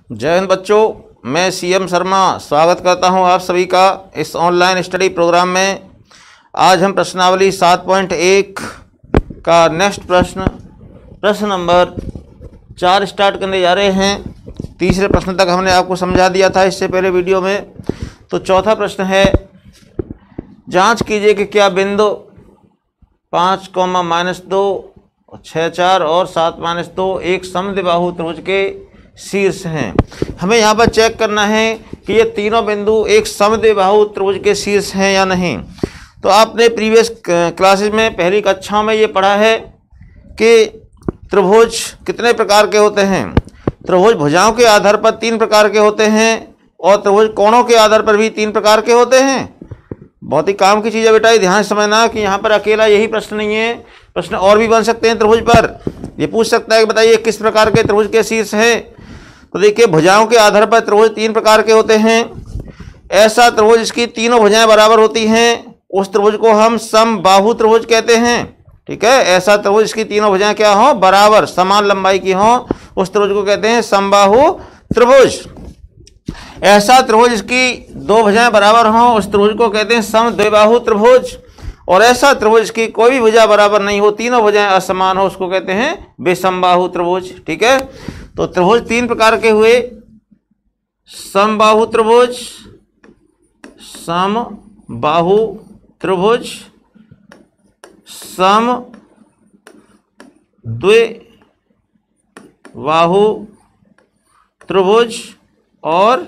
जय हिंद बच्चों, मैं सीएम शर्मा स्वागत करता हूं आप सभी का इस ऑनलाइन स्टडी प्रोग्राम में। आज हम प्रश्नावली 7.1 का नेक्स्ट प्रश्न नंबर 4 स्टार्ट करने जा रहे हैं। तीसरे प्रश्न तक हमने आपको समझा दिया था इससे पहले वीडियो में। तो चौथा प्रश्न है, जांच कीजिए कि क्या बिंदु 5, -2, 6, 4 और 7, -2 एक समद्विबाहु त्रिभुज के शीर्ष हैं। हमें यहाँ पर चेक करना है कि ये तीनों बिंदु एक समद्विबाहु त्रिभुज के शीर्ष हैं या नहीं। तो आपने प्रीवियस क्लासेस में पहली कक्षा में ये पढ़ा है कि त्रिभुज कितने प्रकार के होते हैं। त्रिभुज भुजाओं के आधार पर 3 प्रकार के होते हैं और त्रिभुज कोणों के आधार पर भी 3 प्रकार के होते हैं। बहुत ही काम की चीज़ है बेटा, ध्यान से समझना कि यहाँ पर अकेला यही प्रश्न नहीं है, प्रश्न और भी बन सकते हैं त्रिभुज पर। ये पूछ सकता है कि बताइए किस प्रकार के त्रिभुज के शीर्ष हैं। तो देखिए, भुजाओं के आधार पर त्रिभुज 3 प्रकार के होते हैं। ऐसा त्रिभुज जिसकी तीनों भुजाएं बराबर होती हैं उस त्रिभुज को हम समबाहु त्रिभुज कहते हैं। ठीक है, ऐसा त्रिभुज जिसकी तीनों भुजाएं क्या हो, बराबर समान लंबाई की हो, उस त्रिभुज को कहते हैं समबाहु त्रिभुज। ऐसा त्रिभुज जिसकी 2 भुजाएं बराबर हों उस त्रिभुज को कहते हैं समद्विबाहु त्रिभुज। और ऐसा त्रिभुज जिसकी कोई भी भुजा बराबर नहीं हो, तीनों भुजाएं असमान हो, उसको कहते हैं विषमबाहु त्रिभुज। ठीक है, तो त्रिभुज 3 प्रकार के हुए, समबाहु त्रिभुज, समबाहु त्रिभुज, समद्विबाहु त्रिभुज और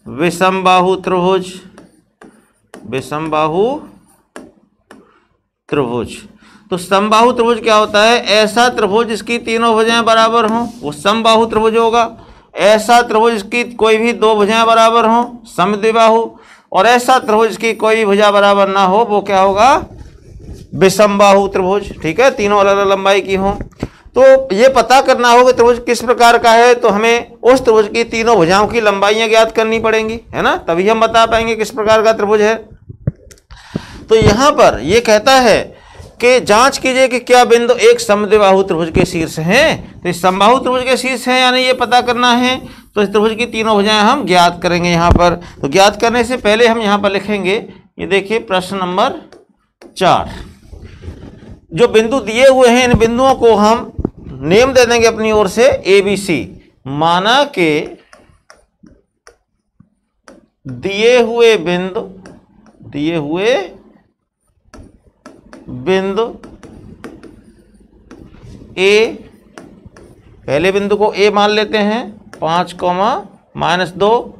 विषमबाहु त्रिभुज। विषमबाहु त्रिभुज। तो समबाहु त्रिभुज क्या होता है? ऐसा त्रिभुज जिसकी तीनों भुजाएं बराबर हों वो समबाहु त्रिभुज होगा। ऐसा त्रिभुज जिसकी कोई भी 2 भुजाएं बराबर हों, समद्विबाहु। और ऐसा त्रिभुज जिसकी कोई भी भुजा बराबर ना हो वो क्या होगा? विषमबाहु त्रिभुज। ठीक है, तीनों अलग अलग लंबाई की हों। तो ये पता करना होगा त्रिभुज किस प्रकार का है, तो हमें उस त्रिभुज की तीनों भुजाओं की लंबाइयां ज्ञात करनी पड़ेंगी, है ना, तभी हम बता पाएंगे किस प्रकार का त्रिभुज है। तो यहाँ पर ये कहता है कि जांच कीजिए कि क्या बिंदु एक समद्विबाहु त्रिभुज के शीर्ष हैं। तो इस समबाहु त्रिभुज के शीर्ष हैं या नहीं ये पता करना है। तो इस त्रिभुज की तीनों भुजाएं हम ज्ञात करेंगे यहाँ पर। तो ज्ञात करने से पहले हम यहाँ पर लिखेंगे, ये देखिए प्रश्न नंबर 4। जो बिंदु दिए हुए हैं इन बिंदुओं को हम नेम दे देंगे अपनी ओर से ABC। माना कि दिए हुए बिंदु A, पहले बिंदु को A मान लेते हैं 5, -2।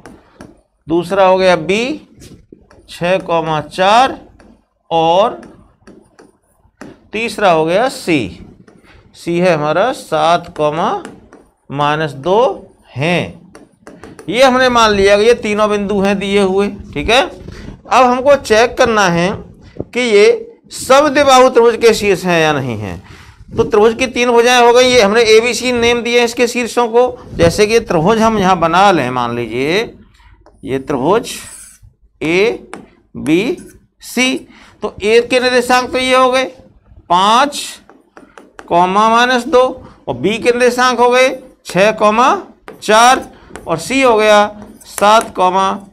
दूसरा हो गया B 6, 4 और तीसरा हो गया C है हमारा 7, -2 हैं। ये हमने मान लिया कि ये तीनों बिंदु हैं दिए हुए। ठीक है, अब हमको चेक करना है कि ये समद्विबाहु त्रिभुज के शीर्ष हैं या नहीं हैं। तो त्रिभुज की 3 भुजाएं हो गई, ये हमने ABC नेम दिए हैं इसके शीर्षों को। जैसे कि त्रिभुज हम यहाँ बना लें, मान लीजिए ये त्रिभुज ABC। तो A के निर्देशांक तो ये हो गए 5, -2 और B के निर्देशांक हो गए 6, 4 और C हो गया 7,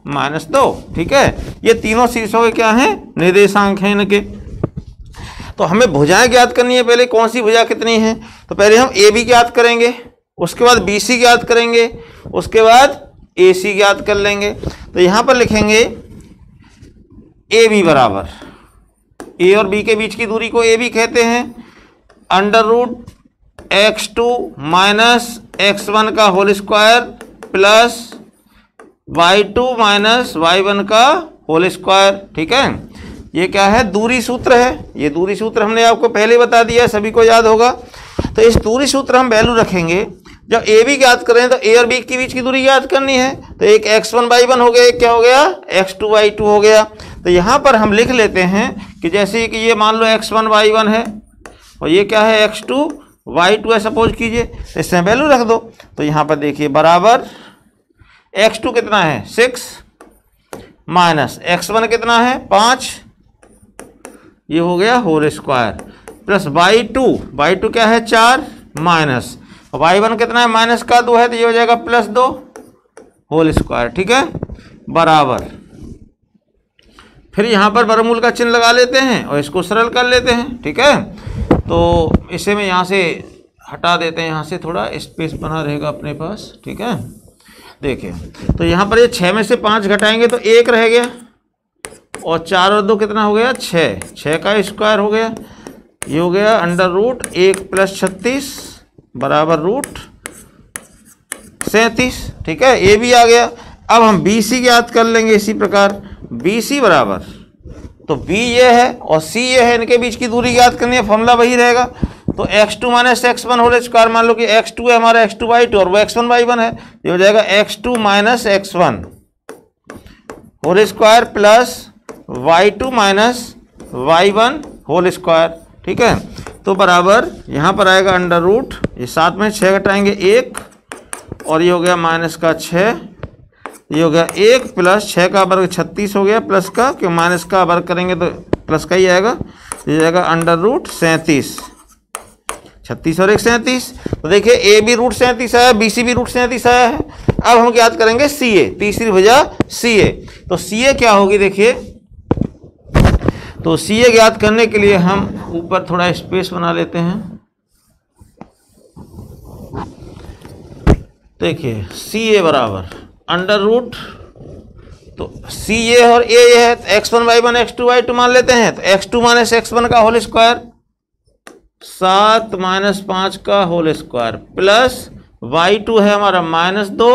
-2। ठीक है, ये तीनों शीर्षों के क्या हैं? निर्देशांक हैं इनके। तो हमें भुजाएं ज्ञात करनी है, पहले कौन सी भुजा कितनी है। तो पहले हम AB ज्ञात करेंगे, उसके बाद BC ज्ञात करेंगे, उसके बाद AC ज्ञात कर लेंगे। तो यहाँ पर लिखेंगे AB बराबर, A और B के बीच की दूरी को AB कहते हैं, √x2 - x1 का whole square plus y2 - y1 का होल स्क्वायर। ठीक है, ये क्या है? दूरी सूत्र है। ये दूरी सूत्र हमने आपको पहले बता दिया, सभी को याद होगा। तो इस दूरी सूत्र हम वैल्यू रखेंगे। जब AB ज्ञात करें तो A और B के बीच की दूरी याद करनी है। तो एक x1 y1 हो गया, एक क्या हो गया? x2 y2 हो गया। तो यहाँ पर हम लिख लेते हैं कि जैसे कि ये मान लो x1 y1 है और ये क्या है? x2 y2 है सपोज कीजिए, तो इसमें वैल्यू रख दो। तो यहाँ पर देखिए बराबर x2 कितना है? 6 माइनस x1 कितना है? 5, ये हो गया होल स्क्वायर प्लस y2 क्या है? 4 माइनस y1 कितना है? -2 है, तो ये हो जाएगा +2 होल स्क्वायर, ठीक है, बराबर। फिर यहाँ पर वर्गमूल का चिन्ह लगा लेते हैं और इसको सरल कर लेते हैं, ठीक है। तो इसे मैं यहाँ से हटा देते हैं, यहाँ से थोड़ा स्पेस बना रहेगा अपने पास, ठीक है। देखिए तो यहाँ पर ये 6 में से 5 घटाएंगे तो 1 रह गया और 4 और 2 कितना हो गया 6, 6 का स्क्वायर हो गया, ये हो गया अंडर रूट 1 + 36 बराबर रूट 37, ठीक है, ये भी आ गया। अब हम BC ज्ञात कर लेंगे इसी प्रकार, BC बराबर, तो B ये है और C ये है, इनके बीच की दूरी ज्ञात करनी है, फॉर्मूला वही रहेगा। तो x2 - x1 होल स्क्वायर, मान लो कि x2 है हमारा x2/2 और वो x1/1 है, ये हो जाएगा x2 - x1 whole square plus y2 - y1 whole square, ठीक है। तो बराबर यहाँ पर आएगा अंडर रूट, ये 7 में 6 घटाएंगे 1 और ये हो गया -6, ये हो गया 1 + 6 का वर्ग 36 हो गया, प्लस का, क्यों माइनस का वर्ग करेंगे तो प्लस का ही आएगा, ये जाएगा अंडर रूट 37, 36 और 1 37। तो देखिए ए भी रूट 37 आया, BC भी रूट 37 आया है। अब हम ज्ञात करेंगे CA, तीसरी भुजा CA। तो CA क्या होगी देखिए, तो CA ज्ञात करने के लिए हम ऊपर थोड़ा स्पेस बना लेते हैं। देखिए CA बराबर अंडर रूट, तो CA और A ये है, तो x1/1 x2/2 मान लेते हैं, तो x2 - x1 का होल स्क्वायर 7 - 5 का होल स्क्वायर प्लस y2 है हमारा -2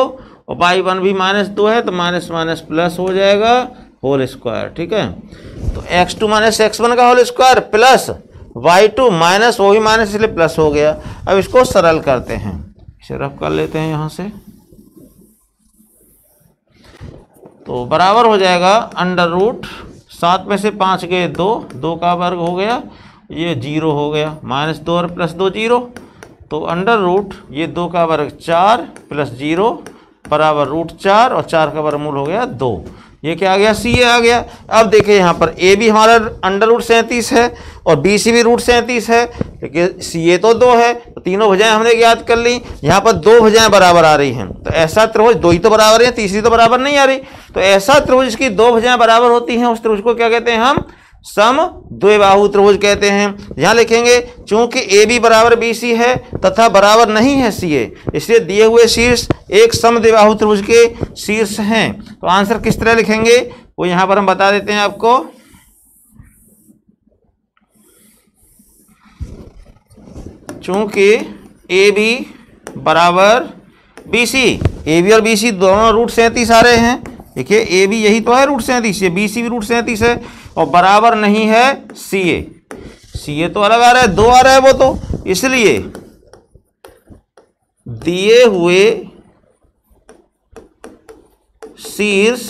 और y1 भी -2 है, तो माइनस प्लस हो जाएगा होल स्क्वायर, ठीक है। तो x2 - x1 का whole square plus y2 minus, वो भी माइनस इसलिए प्लस हो गया। अब इसको सरल करते हैं, इसे रफ कर लेते हैं यहाँ से, तो बराबर हो जाएगा अंडर रूट 7 में से 5 गए 2, 2 का वर्ग हो गया, ये 0 हो गया, -2 और +2 0, तो अंडर रूट ये 2 का वर्ग 4 + 0 बराबर रूट 4 और 4 का वर्गमूल हो गया 2। ये क्या आ गया, CA आ गया। अब देखिए यहाँ पर A भी हमारा अंडर रूट 37 है और BC भी रूट 37 है, लेकिन CA तो 2 है, तो तीनों भुजाएं हमने ज्ञात कर ली। यहाँ पर 2 भुजाएं बराबर आ रही हैं, तो ऐसा त्रिभुज, 2 ही तो बराबर है, तीसरी तो बराबर नहीं आ रही, तो ऐसा त्रिभुज जिसकी 2 भुजाएं बराबर होती हैं उस त्रिभुज को क्या कहते हैं हम, समद्विबाहु त्रिभुज कहते हैं। यहाँ लिखेंगे चूंकि AB बराबर BC है तथा बराबर नहीं है CA, इसलिए दिए हुए शीर्ष एक समद्विबाहु त्रिभुज के शीर्ष हैं। तो आंसर किस तरह लिखेंगे वो यहाँ पर हम बता देते हैं आपको। चूंकि AB बराबर BC, AB और BC दोनों रूट 37 आ रहे हैं, देखिए AB यही तो है रूट 37, ये BC भी रूट 37 है और बराबर नहीं है CA, CA तो अलग आ रहा है, 2 आ रहा है वो, तो इसलिए दिए हुए शीर्ष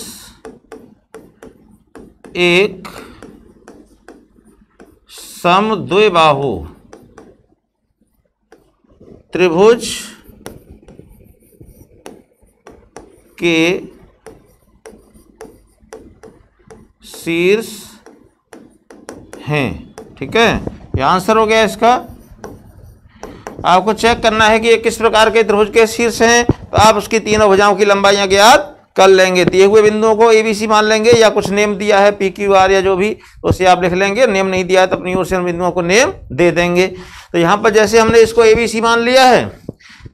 एक समद्विबाहु त्रिभुज के शीर्ष हैं, ठीक है। ये आंसर हो गया इसका। आपको चेक करना है कि ये किस प्रकार के त्रिभुज के शीर्ष हैं, तो आप उसकी तीनों भुजाओं की लंबाइयां ज्ञात कर लेंगे। दिए हुए बिंदुओं को ABC मान लेंगे, या कुछ नेम दिया है PQR या जो भी, तो उसे आप लिख लेंगे। नेम नहीं दिया है तो अपनी ओर से उन बिंदुओं को नेम दे देंगे। तो यहाँ पर जैसे हमने इसको ABC मान लिया है,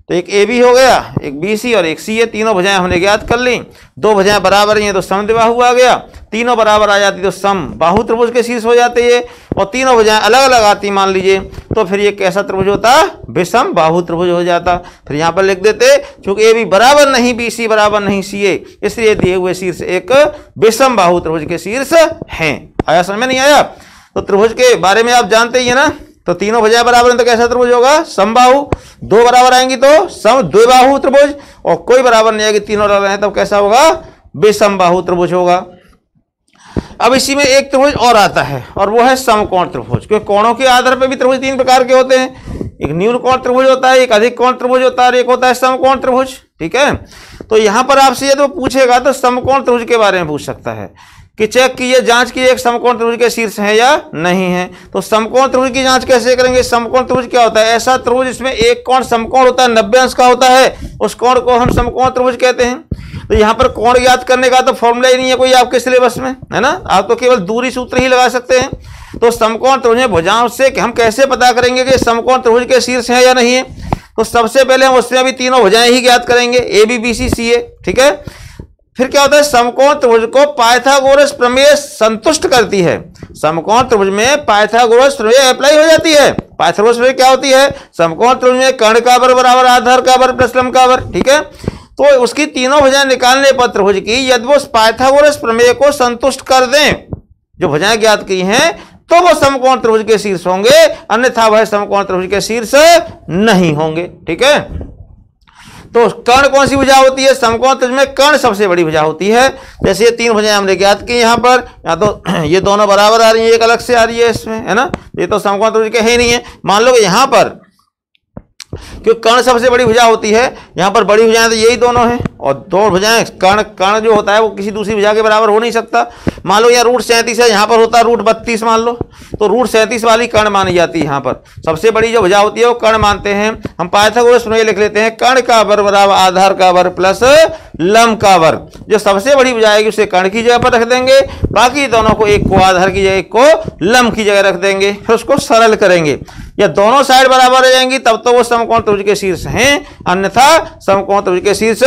तो एक AB हो गया, एक BC और एक CA, तीनों भुजाएं हमने ज्ञात कर ली। 2 भुजाएं बराबर हैं तो समद्विबाहु आ गया, तीनों बराबर आ जाती तो समबाहु त्रिभुज के शीर्ष हो जाते ये, और तीनों भुजाएं अलग अलग आती मान लीजिए, तो फिर ये कैसा त्रिभुज होता, विषम बाहु त्रिभुज हो जाता। फिर यहाँ पर लिख देते क्योंकि AB बराबर नहीं BC बराबर नहीं CA, इसलिए दिए हुए शीर्ष एक विषम बाहु त्रिभुज के शीर्ष हैं। आया समझ में नहीं आया? तो त्रिभुज के बारे में आप जानते ही है ना, तो तीनों भुजाएं बराबर हैं तो कैसा त्रिभुज होगा, समबाहु। 2 बराबर आएंगी तो समद्विबाहु त्रिभुज, और कोई बराबर नहीं आएगी, तीनों बराबर हैं तब कैसा होगा, विषमबाहु त्रिभुज होगा। अब इसी में एक त्रिभुज और आता है और वो है समकोण त्रिभुज, क्योंकि कोणों के आधार पर भी त्रिभुज 3 प्रकार के होते हैं। एक न्यून कोण त्रिभुज होता है, एक अधिक कोण त्रिभुज होता है और एक होता है समकोण त्रिभुज, ठीक है। तो यहाँ पर आपसे यदि पूछेगा तो समकोण त्रिभुज के बारे में पूछ सकता है कि चेक कीजिए, जांच कीजिए एक समकोण त्रिभुज के शीर्ष है या नहीं है। तो समकोण त्रिभुज की जांच कैसे करेंगे? समकोण त्रिभुज क्या होता है? ऐसा त्रिभुज जिसमें एक कोण समकोण होता है, 90 अंश का होता है, उस कोण को हम समकोण त्रिभुज कहते हैं। तो यहाँ पर कोण ज्ञात करने का तो फॉर्मूला ही नहीं है कोई आपके सिलेबस में, है ना। आप तो केवल दूरी सूत्र ही लगा सकते हैं। तो समकोण त्रिभुज में भुजाओं से हम कैसे पता करेंगे कि समकोण त्रिभुज के शीर्ष है या नहीं है। तो सबसे पहले हम उसमें अभी तीनों भुजाएं ही ज्ञात करेंगे, ए बी बी सी सी ए, ठीक है। फिर क्या होता है, समकोण त्रिभुज को पाइथागोरस प्रमेय संतुष्ट करती है। समकोण त्रिभुज में पाइथागोरस प्रमेय अप्लाई हो जाती है। पाइथागोरस प्रमेय क्या होती है, समकोण त्रिभुज में कर्ण का वर्ग बराबर आधार का वर्ग प्लस लंब का वर्ग, ठीक है। तो उसकी तीनों भुजाएं निकालने पर त्रिभुज की यदि वो पाइथागोरस प्रमेय को संतुष्ट कर दें, जो भुजाएं ज्ञात की हैं, तो वो समकोण त्रिभुज के शीर्ष होंगे, अन्यथा वह समकोण त्रिभुज के शीर्ष नहीं होंगे, ठीक है। तो कर्ण कौन सी भुजा होती है, समकोण त्रिभुज में कर्ण सबसे बड़ी भुजा होती है। जैसे ये तीन भुजाएं हमने ज्ञात की यहाँ पर, या तो ये दोनों बराबर आ रही है, एक अलग से आ रही है इसमें, है ना। ये तो समकोण त्रिभुज के है ही नहीं है। मान लो कि यहाँ पर क्योंकि कर्ण सबसे बड़ी भुजा होती है, यहाँ पर बड़ी भुजाएं तो यही दोनों हैं, और दो भुजाएं कर्ण जो होता है वो किसी दूसरी भुजा के बराबर हो नहीं सकता। मान लो यहाँ रूट 37 है, यहाँ पर होता है रूट 32 मान लो, तो रूट 37 वाली कर्ण मानी जाती है। यहाँ पर सबसे बड़ी जो भुजा होती है वो कर्ण मानते हैं हम। पाइथागोरस प्रमेय लिख लेते हैं, कर्ण का वर्ग बराबर आधार का वर्ग प्लस लंब का वर्ग। जो सबसे बड़ी भुजा आएगी उसे कर्ण की जगह पर रख देंगे, बाकी दोनों को, एक को आधार की जगह, एक को लंब की जगह रख देंगे, फिर उसको सरल करेंगे। या दोनों साइड बराबर हो जाएंगी तब तो वो समकोण त्रिभुज के शीर्ष हैं, अन्यथा समकोण त्रिभुज के शीर्ष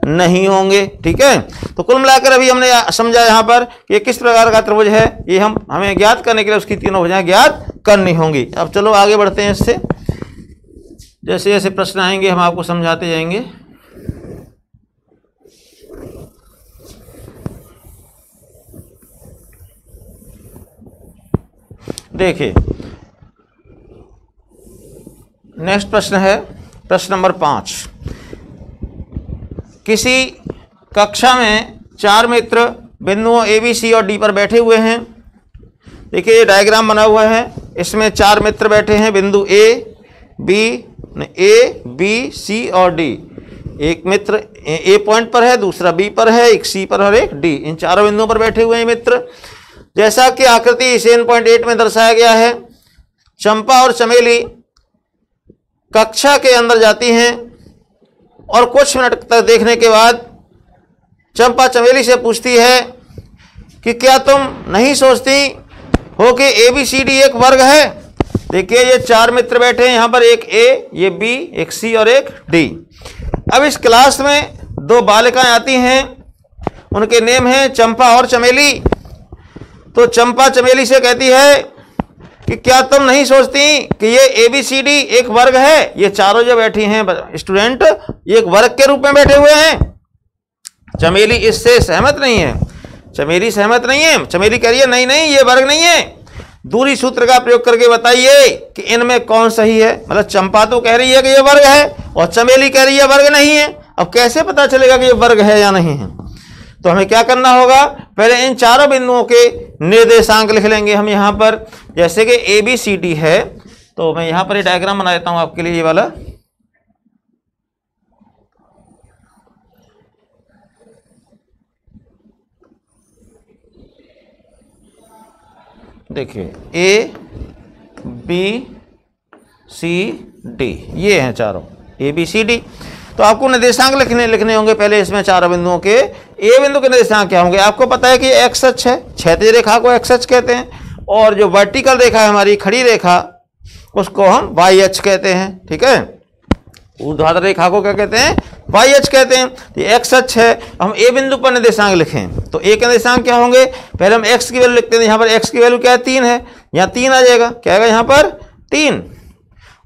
नहीं होंगे, ठीक है। तो कुल मिलाकर अभी हमने समझा यहाँ पर कि किस प्रकार का त्रिभुज है, ये हमें ज्ञात करने के लिए उसकी तीनों भुजाएं ज्ञात करनी होंगी। अब चलो आगे बढ़ते हैं इससे, जैसे जैसे प्रश्न आएंगे हम आपको समझाते जाएंगे। देखिए नेक्स्ट प्रश्न है प्रश्न नंबर 5। किसी कक्षा में 4 मित्र बिंदुओं ए बी सी और डी पर बैठे हुए हैं। देखिए ये डायग्राम बना हुआ है, इसमें 4 मित्र बैठे हैं बिंदु ए बी सी और डी। एक मित्र ए पॉइंट पर है, दूसरा बी पर है, एक सी पर और एक डी। इन चारों बिंदुओं पर बैठे हुए हैं मित्र। जैसा कि आकृति 7.8 में दर्शाया गया है, चंपा और चमेली कक्षा के अंदर जाती हैं और कुछ मिनट तक देखने के बाद चंपा चमेली से पूछती है कि क्या तुम नहीं सोचती हो कि ए बी सी डी एक वर्ग है। देखिए ये 4 मित्र बैठे हैं यहाँ पर, एक ए, ये बी, एक सी और एक डी। अब इस क्लास में 2 बालिकाएं आती हैं, उनके नेम हैं चंपा और चमेली। तो चंपा चमेली से कहती है कि क्या तुम नहीं सोचती कि ये ए बी सी डी एक वर्ग है। ये चारों जो बैठी हैं स्टूडेंट, ये एक वर्ग के रूप में बैठे हुए हैं। चमेली इससे सहमत नहीं है, चमेली सहमत नहीं है। चमेली कह रही है नहीं नहीं ये वर्ग नहीं है, दूरी सूत्र का प्रयोग करके बताइए कि इनमें कौन सही है। मतलब चंपा तो कह रही है कि ये वर्ग है और चमेली कह रही है वर्ग नहीं है। अब कैसे पता चलेगा कि ये वर्ग है या नहीं है। तो हमें क्या करना होगा, पहले इन चारों बिंदुओं के निर्देशांक लिख लेंगे हम यहाँ पर। जैसे कि ए बी सी डी है, तो मैं यहाँ पर ये डायग्राम बना देता हूँ आपके लिए, ये वाला। देखिए ए बी सी डी, ये हैं चारों ए बी सी डी। तो आपको निर्देशांक लिखने होंगे पहले इसमें चारों बिंदुओं के। ए बिंदु के निर्देशांक क्या होंगे, आपको पता है कि एक्स अक्ष है, क्षैतिज रेखा को एक्स अक्ष कहते हैं, और जो वर्टिकल रेखा है हमारी खड़ी रेखा उसको हम वाई अक्ष कहते हैं, ठीक है। ऊर्ध्वाधर रेखा को क्या कहते हैं, वाई अक्ष कहते हैं। तो एक्स अक्ष है, हम ए बिंदु पर निर्देशांक लिखें तो ए के निर्देशांक क्या होंगे, पहले हम एक्स की वैल्यू लिखते हैं। यहाँ पर एक्स की वैल्यू क्या है, 3 है, यहाँ 3 आ जाएगा, क्या आएगा यहाँ पर 3।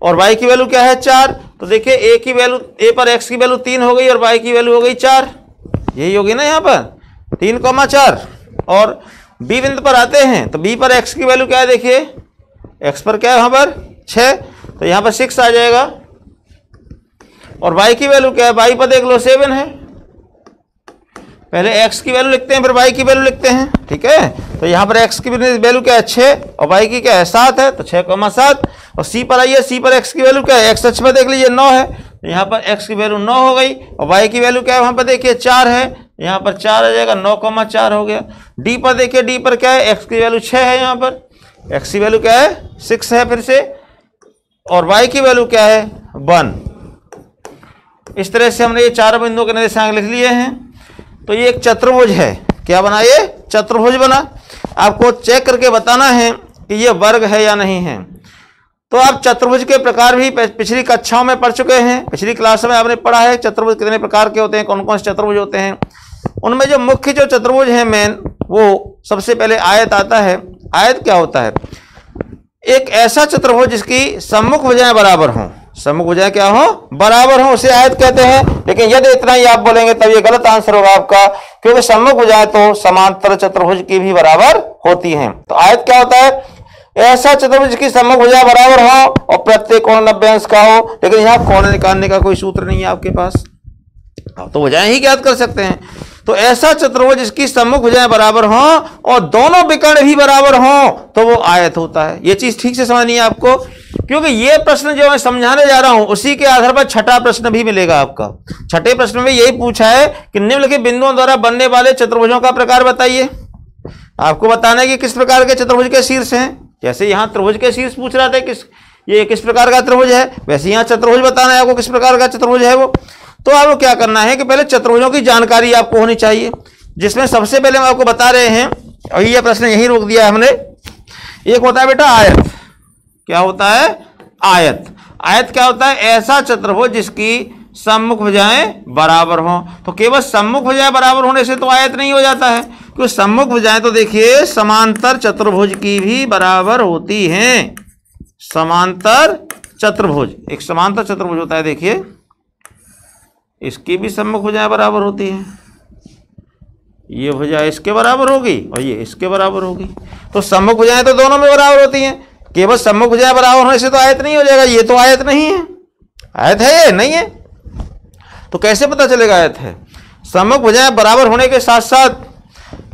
और y की वैल्यू क्या है, 4। तो देखिए ए की वैल्यू, ए पर x की वैल्यू 3 हो गई और y की वैल्यू हो गई 4, यही होगी ना यहाँ पर 3,4। और b बिंदु पर आते हैं तो b पर x की वैल्यू क्या है, देखिए x पर क्या है यहाँ पर 6, तो यहाँ पर 6 आ जाएगा। और y की वैल्यू क्या है, y पर देख लो 7 है। पहले x की वैल्यू लिखते हैं फिर y की वैल्यू लिखते हैं, ठीक है। तो यहाँ पर x की वैल्यू क्या है 6 और y की क्या है 7 है, तो 6,7। और c पर आइए, c पर x की वैल्यू क्या है, x अक्ष पर देख लीजिए 9 है, तो यहाँ पर x की वैल्यू 9 हो गई। और y की वैल्यू क्या है वहाँ पर देखिए 4 है, यहाँ पर 4 आ जाएगा, 9,4 हो गया। d पर देखिए, d पर क्या है, x की वैल्यू 6 है, यहाँ पर x की वैल्यू क्या है 6 है फिर से, और y की वैल्यू क्या है 1। इस तरह से हमने ये चारों बिंदुओं के निर्देशांक लिख लिए हैं। तो ये एक चतुर्भुज है। क्या बना? ये चतुर्भुज बना। आपको चेक करके बताना है कि ये वर्ग है या नहीं है। तो आप चतुर्भुज के प्रकार भी पिछली कक्षाओं में पढ़ चुके हैं, पिछली क्लास में आपने पढ़ा है चतुर्भुज कितने प्रकार के होते हैं, कौन कौन से चतुर्भुज होते हैं। उनमें जो मुख्य जो चतुर्भुज है मेन, वो सबसे पहले आयत आता है। आयत क्या होता है? एक ऐसा चतुर्भुज जिसकी सम्मुख भुजाएं बराबर हों। सम्मुख भुजाएं क्या हो? बराबर हो, उसे आयत कहते हैं। लेकिन यदि इतना ही आप बोलेंगे तब ये गलत आंसर होगा आपका, क्योंकि सम्मुख भुजाएं तो समांतर चतुर्भुज की भी बराबर होती हैं। तो आयत क्या होता है? ऐसा चतुर्भुज जिसकी सम्मुख भुजाएं बराबर हो और प्रत्येक कोण 90 अंश का हो। लेकिन यहाँ कोण निकालने का कोई सूत्र नहीं है आपके पास, आप तो भुजाएं ही ज्ञात कर सकते हैं। तो ऐसा चतुर्भुज जिसकी सम्मुख भुजाएं बराबर हों और दोनों विकर्ण भी बराबर हों तो वो आयत होता है। ये चीज ठीक से समझनी है आपको, क्योंकि ये प्रश्न जो मैं समझाने जा रहा हूं उसी के आधार पर छठा प्रश्न भी मिलेगा आपका। छठे प्रश्न में यही पूछा है कि निम्नलिखित बिंदुओं द्वारा बनने वाले चतुर्भुजों का प्रकार बताइए। आपको बताना है कि किस प्रकार के चतुर्भुज के शीर्ष हैं। जैसे यहाँ त्रिभुज के शीर्ष पूछ रहा था ये किस प्रकार का त्रिभुज है, वैसे यहाँ चतुर्भुज बताना है आपको किस प्रकार का चतुर्भुज है वो। तो आपको क्या करना है कि पहले चतुर्भुजों की जानकारी आपको होनी चाहिए, जिसमें सबसे पहले हम आपको बता रहे हैं, और ये प्रश्न यही रोक दिया हमने। एक होता है बेटा आयत। क्या होता है? आयत। आयत क्या होता है? ऐसा चतुर्भुज जिसकी सम्मुख भुजाएं बराबर हों। तो केवल सम्मुख भुजाएं बराबर होने से तो आयत नहीं हो जाता है, क्योंकि सम्मुख भुजाएं तो देखिए समांतर चतुर्भुज की भी बराबर होती हैं। समांतर चतुर्भुज, एक समांतर चतुर्भुज होता है, देखिए इसकी भी सम्मुख भुजाएं बराबर होती हैं। ये भुजा इसके बराबर होगी और ये इसके बराबर होगी। तो सम्मुख भुजाएं तो दोनों में बराबर होती हैं। केवल सम्मुख भुजाएं बराबर होने से तो आयत नहीं हो जाएगा। ये तो आयत नहीं है। आयत है ये नहीं है, तो कैसे पता चलेगा आयत है? सम्मुख भुजाएं बराबर होने के साथ साथ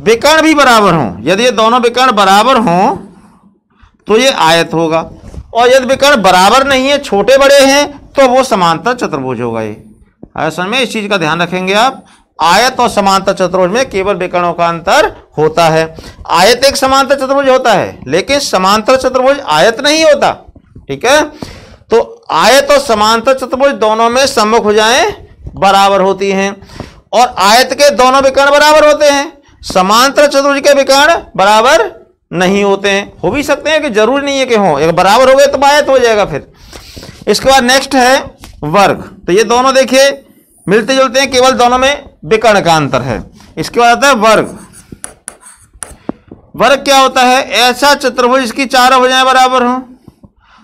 विकर्ण भी बराबर हों। यदि ये दोनों विकर्ण बराबर हों तो ये आयत होगा, और यदि विकर्ण बराबर नहीं है, छोटे बड़े हैं, तो वो समांतर चतुर्भुज होगा। ये असल में इस चीज का ध्यान रखेंगे आप। आयत और समांतर चतुर्भुज में केवल विकर्णों का अंतर होता है। आयत एक समांतर चतुर्भुज होता है, लेकिन समांतर चतुर्भुज आयत नहीं होता। ठीक है, तो आयत और समांतर चतुर्भुज दोनों में सम्मुख भुजाएं बराबर होती हैं, और आयत के दोनों विकर्ण बराबर होते हैं। समांतर चतुर्भुज के विकर्ण बराबर नहीं होते हैं। हो भी सकते हैं कि जरूरी नहीं है कि हो, एक बराबर हो गए तो आयत हो जाएगा। फिर इसके बाद नेक्स्ट है वर्ग। तो ये दोनों देखिए मिलते जुलते हैं, केवल दोनों में विकर्ण का अंतर है। इसके बाद आता है वर्ग। वर्ग क्या होता है? ऐसा चतुर्भुज जिसकी चारों भुजाएं बराबर हों।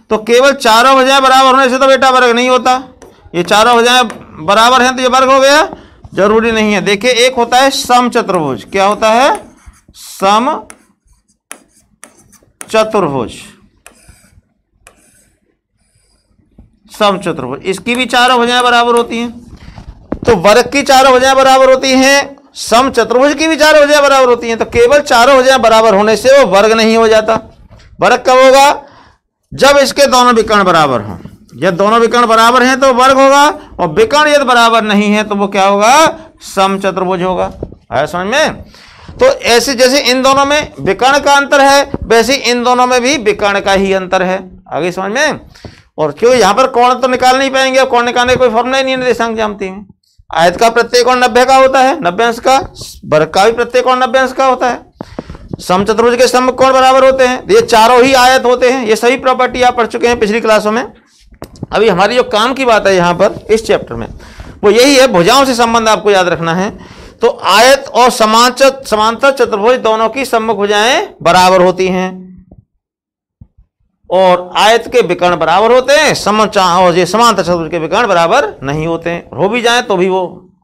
तो केवल चारों भुजाएं बराबर होने से तो बेटा वर्ग नहीं होता। ये चारों भुजाएं बराबर हैं तो ये वर्ग हो गया? जरूरी नहीं है। देखिए एक होता है सम चतुर्भुज। क्या होता है? सम चतुर्भुज। सम चतुर्भुज, इसकी भी चारों भुजाएं बराबर होती हैं। तो वर्ग की चारों भुजाएं बराबर होती हैं, सम चतुर्भुज की भी चारों भुजाएं बराबर होती हैं। तो केवल चारों भुजाएं बराबर होने से वो वर्ग नहीं हो जाता। वर्ग कब होगा? जब इसके दोनों विकर्ण बराबर हों। जब दोनों विकर्ण बराबर हैं तो वर्ग होगा, और विकर्ण यदि बराबर नहीं है तो वो क्या होगा? सम चतुर्भुज होगा। है समझ में? तो ऐसे जैसे इन दोनों में विकर्ण का अंतर है, वैसे इन दोनों में भी विकर्ण का ही अंतर है। आगे समझ में? और क्यों यहां पर कोण तो निकाल नहीं पाएंगे, और कोण निकालने का कोई फॉर्मूला ही नहीं है निर्देशांक ज्यामिति में। आयत का प्रत्येक कोण 90 का होता है, 90 अंश का। वर्ग का भी प्रत्येक कोण 90 अंश का होता है। समचतुर्भुज के सम्मुख कोण बराबर होते हैं। ये चारों ही आयत होते हैं। ये सभी प्रॉपर्टी आप पढ़ चुके हैं पिछली क्लासों में। अभी हमारी जो काम की बात है यहाँ पर इस चैप्टर में, वो यही है, भुजाओं से संबंध आपको याद रखना है। तो आयत और समांतर चतुर्भुज दोनों की सम्मुख भुजाएं बराबर होती हैं, और आयत के विकर्ण बराबर होते हैं। और ये समांतर चतुर्भुज के विकर्ण बराबर नहीं होते हैं। हो भी जाए तो भी वो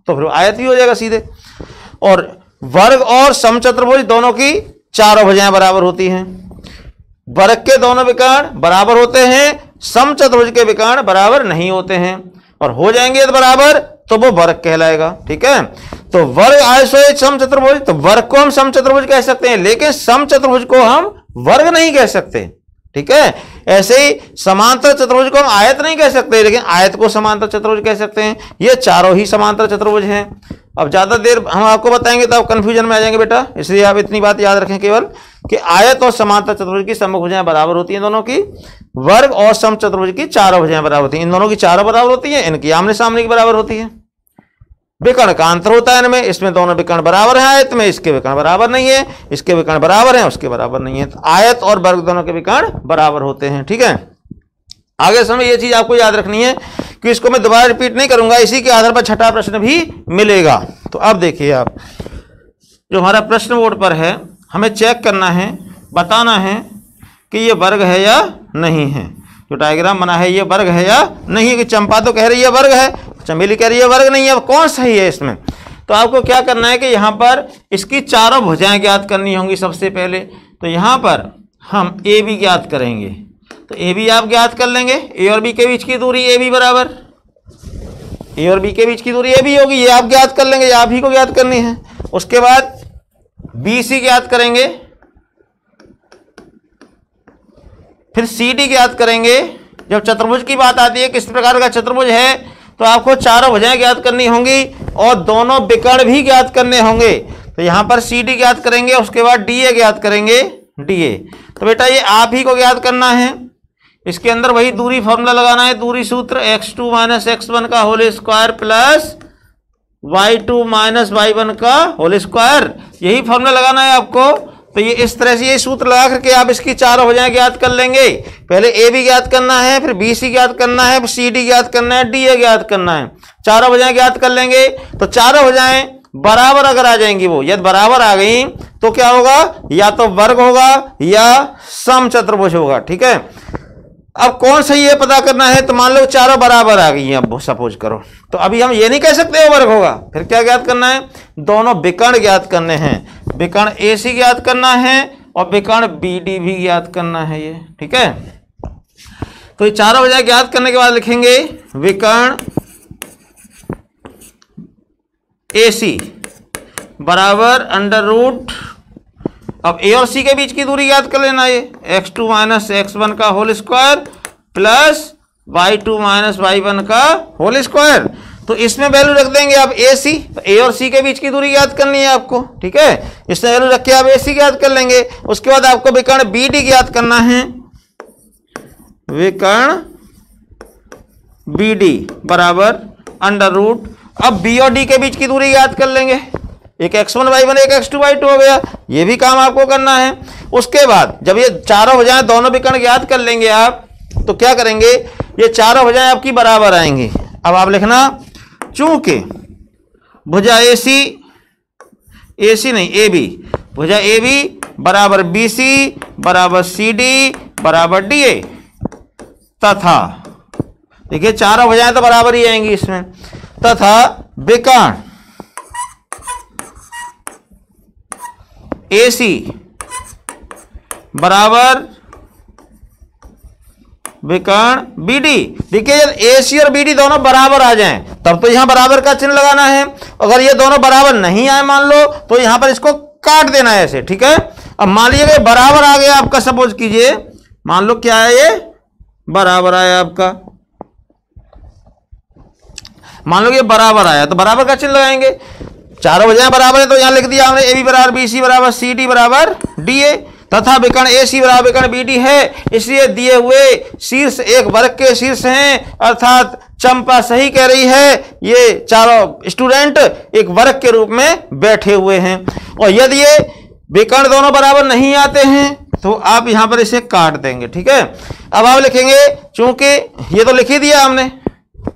तो फिर आयत ही हो जाएगा सीधे। और वर्ग और समचतुर्भुज दोनों की चारों भुजाएं बराबर होती हैं। वर्ग के दोनों विकर्ण बराबर होते हैं, समचतुर्भुज के विकर्ण बराबर नहीं होते हैं। और हो जाएंगे यदि बराबर तो वो वर्ग कहलाएगा। ठीक है, तो वर्ग आयसोइड समचतुर्भुज, तो वर्ग को हम समचतुर्भुज कह सकते हैं, लेकिन समचतुर्भुज को हम वर्ग नहीं कह सकते। ठीक है, ऐसे ही समांतर चतुर्भुज को हम आयत नहीं कह सकते, लेकिन आयत को समांतर चतुर्भुज कह सकते हैं। ये चारों ही समांतर चतुर्भुज हैं। अब ज्यादा देर हम आपको बताएंगे तो आप कंफ्यूजन में आ जाएंगे बेटा, इसलिए आप इतनी बात याद रखें केवल कि आयत और समांतर चतुर्भुज की सम्मुख भुजाएं बराबर होती हैं दोनों की। वर्ग और समचतुर्भुज की चारों भुजाएं बराबर होती हैं। इन दोनों की चारों बराबर होती हैं, इनकी आमने सामने की बराबर होती है। विकर्ण का अंतर होता है इनमें, इसमें दोनों विकर्ण बराबर हैं आयत में, इसके विकर्ण बराबर नहीं है, इसके विकर्ण बराबर हैं, उसके बराबर नहीं है। तो आयत और वर्ग दोनों के विकर्ण बराबर होते हैं। ठीक है, आगे समय ये चीज आपको याद रखनी है कि इसको मैं दोबारा रिपीट नहीं करूंगा, इसी के आधार पर छठा प्रश्न भी मिलेगा। तो अब देखिए आप, जो हमारा प्रश्न बोर्ड पर है, हमें चेक करना है, बताना है कि ये वर्ग है या नहीं है। जो डायग्राम बना है ये वर्ग है या नहीं है, कि चंपा तो कह रही है वर्ग है, चमेली कह रही है वर्ग नहीं है, अब कौन सही है इसमें। तो आपको क्या करना है कि यहाँ पर इसकी चारों भुजाएं ज्ञात करनी होंगी सबसे पहले। तो यहाँ पर हम ए बी ज्ञात करेंगे, तो ए बी आप ज्ञात कर लेंगे, ए और बी के बीच की दूरी ए बी बराबर, ए और बी के बीच की दूरी ए बी होगी, ये आप ज्ञात कर लेंगे, ये आप ही को ज्ञात करनी है। उसके बाद बी सी ज्ञात करेंगे, फिर सी डी ज्ञात करेंगे। जब चतुर्भुज की बात आती है, किस प्रकार का चतुर्भुज है, तो आपको चारों भुजाएं ज्ञात करनी होंगी और दोनों विकर्ण भी ज्ञात करने होंगे। तो यहां पर सी डी ज्ञात करेंगे, उसके बाद डी ए ज्ञात करेंगे, डी ए। तो बेटा ये आप ही को ज्ञात करना है, इसके अंदर वही दूरी फॉर्मूला लगाना है, दूरी सूत्र x2 माइनस x1 का whole square plus y2 minus y1 का होल स्क्वायर, यही फॉर्मूला लगाना है आपको। तो ये इस तरह से ये सूत्र लगा करके आप इसकी चारों भुजाएं ज्ञात कर लेंगे। पहले ए बी ज्ञात करना है, फिर बी सी ज्ञात करना है, फिर सी डी ज्ञात करना है, डी ए ज्ञात करना है। चारों भुजाएं ज्ञात कर लेंगे। तो चारों भुजाएं बराबर अगर आ जाएंगी, वो यदि बराबर आ गई तो क्या होगा, या तो वर्ग होगा या समचतुर्भुज होगा। ठीक है, अब कौन सही है पता करना है। तो मान लो चारों बराबर आ गई हैं, अब सपोज करो, तो अभी हम ये नहीं कह सकते वो वर्ग होगा। फिर क्या ज्ञात करना है, दोनों विकर्ण ज्ञात करने हैं, विकर्ण ए सी ज्ञात करना है और विकर्ण बी डी भी ज्ञात करना है ये। ठीक है, तो ये चारों वजह ज्ञात करने के बाद लिखेंगे विकर्ण ए सी बराबर अंडर रूट, अब ए और सी के बीच की दूरी याद कर लेना, ये x2 माइनस x1 का whole square plus y2 minus y1 का होल स्क्वायर। तो इसमें वैल्यू रख देंगे आप ए सी, तो ए और सी के बीच की दूरी याद करनी है आपको। ठीक है, इसमें वैल्यू रख के आप ए सी याद कर लेंगे। उसके बाद आपको विकर्ण बी डी याद करना है, विकर्ण बी डी बराबर अंडर रूट, अब बी और डी के बीच की दूरी याद कर लेंगे, एक x1 y1 एक x2 y2 हो गया, ये भी काम आपको करना है। उसके बाद जब ये चारों भुजाएं दोनों विकर्ण याद कर लेंगे आप, तो क्या करेंगे, ये चारों भुजाएं आपकी बराबर आएंगी। अब आप लिखना, चूंकि भुजा ए सी नहीं ए बी, भुजा ए बी बराबर बी सी बराबर सी डी बराबर डी ए, तथा देखिए चारों भुजाएं तो बराबर ही आएंगी इसमें, तथा विकर्ण ए सी बराबर विकर्ण बी डी। देखिए जब ए सी और बी डी दोनों बराबर आ जाएं तब तो यहां बराबर का चिन्ह लगाना है। अगर ये दोनों बराबर नहीं आए मान लो, तो यहां पर इसको काट देना है ऐसे। ठीक है, अब मान लीजिए बराबर आ गया आपका, सपोज कीजिए मान लो क्या है, ये बराबर आया आपका, मान लो ये बराबर आया, तो बराबर का चिन्ह लगाएंगे। चारों भुजाएं बराबर है तो यहां लिख दिया हमने ए बी बराबर बी सी बराबर सी डी बराबर डी ए, तथा विकर्ण ए सी बराबर विकर्ण बी डी है, इसलिए दिए हुए शीर्ष एक वर्ग के शीर्ष हैं, अर्थात चंपा सही कह रही है, ये चारों स्टूडेंट एक वर्ग के रूप में बैठे हुए हैं। और यदि ये विकर्ण दोनों बराबर नहीं आते हैं तो आप यहां पर इसे काट देंगे। ठीक है, अब आप लिखेंगे, चूंकि ये तो लिख ही दिया हमने,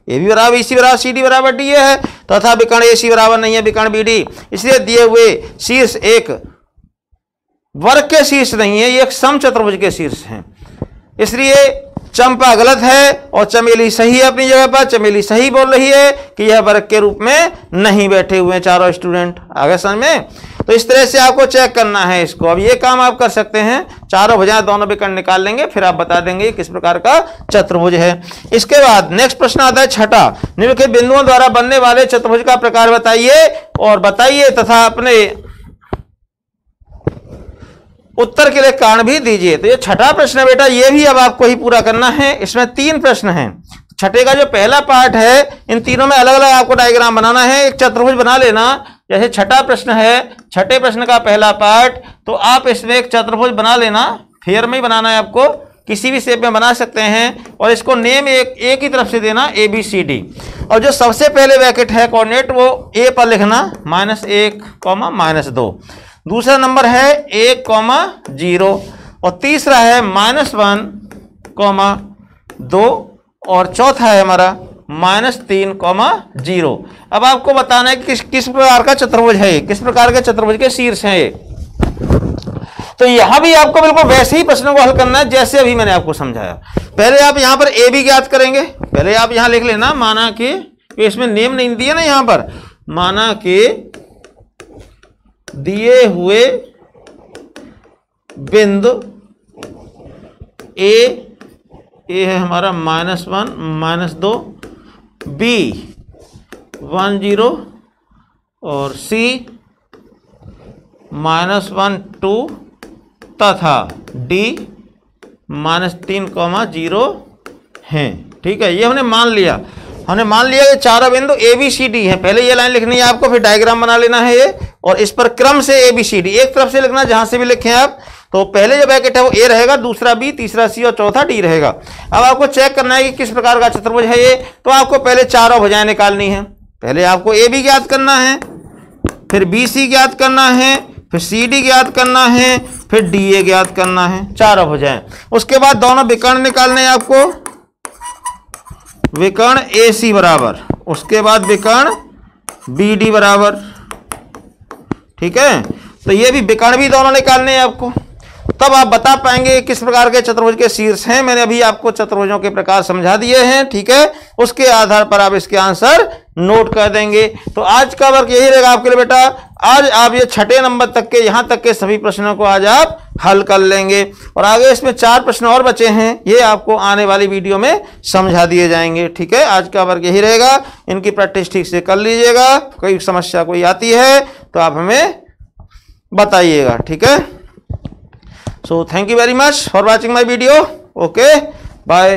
ए बी बराबर सी बराबर सी डी बराबर डी ए है, तथा विकर्ण ए सी बराबर नहीं है विकर्ण बी डी, इसलिए दिए हुए शीर्ष एक वर्ग के शीर्ष नहीं है, ये एक समचतुर्भुज के शीर्ष हैं। इसलिए चंपा गलत है और चमेली सही है अपनी जगह पर। चमेली सही बोल रही है कि यह वर्ग के रूप में नहीं बैठे हुए हैं चारों स्टूडेंट। आगे समझ में? तो इस तरह से आपको चेक करना है इसको। अब ये काम आप कर सकते हैं, चारों भुजाएं दोनों विकर्ण निकाल लेंगे, फिर आप बता देंगे किस प्रकार का चतुर्भुज है। इसके बाद नेक्स्ट प्रश्न आता है छठा, निम्नलिखित बिंदुओं द्वारा बनने वाले चतुर्भुज का प्रकार बताइए और बताइए तथा अपने उत्तर के लिए कारण भी दीजिए। तो ये छठा प्रश्न है बेटा, ये भी अब आपको ही पूरा करना है। इसमें 3 प्रश्न हैं। छठे का जो पहला पार्ट है, इन तीनों में अलग अलग आपको डायग्राम बनाना है, एक चतुर्भुज बना लेना। जैसे छठा प्रश्न है, छठे प्रश्न का पहला पार्ट, तो आप इसमें एक चतुर्भुज बना लेना, फेयर में ही बनाना है आपको। किसी भी शेप में बना सकते हैं और इसको नेम एक ही तरफ से देना ABCD। और जो सबसे पहले ब्रैकेट है कोऑर्डिनेट वो A पर लिखना -1, -2। दूसरा नंबर है 1, 0 और तीसरा है -1, 2 और चौथा है हमारा -3, 0। अब आपको बताना है कि किस प्रकार का चतुर्भुज है ये, किस प्रकार के चतुर्भुज के शीर्ष हैं ये। तो यहां भी आपको बिल्कुल वैसे ही प्रश्नों को हल करना है जैसे अभी मैंने आपको समझाया। पहले आप यहां पर AB ज्ञात करेंगे, पहले आप यहां लिख लेना, माना कि इसमें नेम नहीं दिया ना यहां पर, माना कि दिए हुए बिंदु ए है हमारा -1, -2, B 1, 0 और C -1, 2 तथा D -3, 0 हैं। ठीक है, ये हमने मान लिया कि चारों बिंदु ABCD है। पहले ये लाइन लिखनी है आपको, फिर डायग्राम बना लेना है ये, और इस पर क्रम से ABCD एक तरफ से लिखना, जहां से भी लिखें आप। तो पहले जो ब्रैकेट है वो A रहेगा, दूसरा B, तीसरा C और चौथा D रहेगा। अब आपको चेक करना है कि किस प्रकार का चतुर्भुज है ये। तो आपको पहले चारों भुजाएं निकालनी है। पहले आपको AB ज्ञात करना है, फिर BC ज्ञात करना है, फिर CD ज्ञात करना है, फिर DA ज्ञात करना है, चारों भुजाएं। उसके बाद दोनों विकर्ण निकालने हैं आपको, विकर्ण AC बराबर, उसके बाद विकर्ण BD बराबर। ठीक है, तो ये भी विकर्ण भी दोनों निकालने हैं आपको, तब आप बता पाएंगे किस प्रकार के चतुर्भुज के शीर्ष हैं। मैंने अभी आपको चतुर्भुजों के प्रकार समझा दिए हैं। ठीक है, उसके आधार पर आप इसके आंसर नोट कर देंगे। तो आज का वर्क यही रहेगा आपके लिए बेटा। आज आप ये 6ठे नंबर तक के, यहां तक के सभी प्रश्नों को आज आप हल कर लेंगे, और आगे इसमें 4 प्रश्न और बचे हैं, ये आपको आने वाली वीडियो में समझा दिए जाएंगे। ठीक है, आज का वर्क यही रहेगा। इनकी प्रैक्टिस ठीक से कर लीजिएगा। कोई समस्या कोई आती है तो आप हमें बताइएगा। ठीक है, so thank you very much for watching my video. Okay, bye.